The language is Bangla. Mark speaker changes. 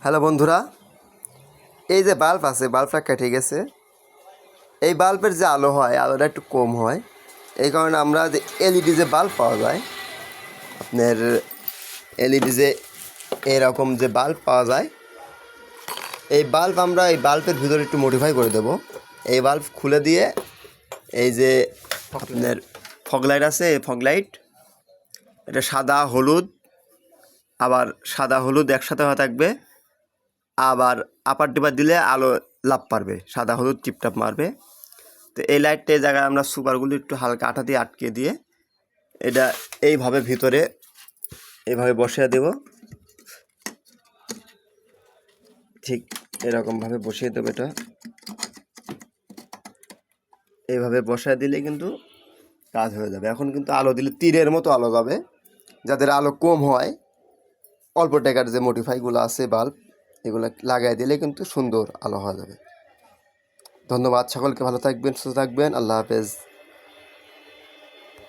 Speaker 1: হ্যালো বন্ধুরা, এই যে বাল্ব আছে, বাল্বটা কেটে গেছে। এই বাল্বের যে আলো হয়, আলোটা একটু কম হয়। এই কারণে আমরা যে এলইডি যে বাল্ব পাওয়া যায়, আপনার এলইডি যে এরকম যে বাল্ব পাওয়া যায়, এই বাল্ব আমরা এই বাল্বের ভিতরে একটু মডিফাই করে দেব। এই বাল্ব খুলে দিয়ে এই যে আপনার ফগ লাইট আছে, এই ফগ লাইট এটা সাদা হলুদ, আবার সাদা হলুদ একসাথে হয়ে থাকবে। আবার আপার টিপার দিলে আলো লাভ পারবে, সাদা হলুদ টিপটাপ মারবে। তো এই লাইটটা এই জায়গায় আমরা সুপারগুলো একটু হালকা আঠা দিয়ে আটকে দিয়ে এটা এইভাবে ভিতরে এইভাবে বসিয়ে দেব। ঠিক এরকমভাবে বসিয়ে দেবো। এটা এইভাবে বসায় দিলে কিন্তু কাজ হয়ে যাবে। এখন কিন্তু আলো দিলে তীরের মতো আলো যাবে। যাদের আলো কম হয়, অল্প টাকার যে মডিফাইগুলো আছে বাল্ব, এগুলো লাগাই দিলে কিন্তু সুন্দর আলো হয়ে যাবে। ধন্যবাদ, সকলকে ভালো থাকবেন, সুস্থ থাকবেন। আল্লাহ হাফেজ।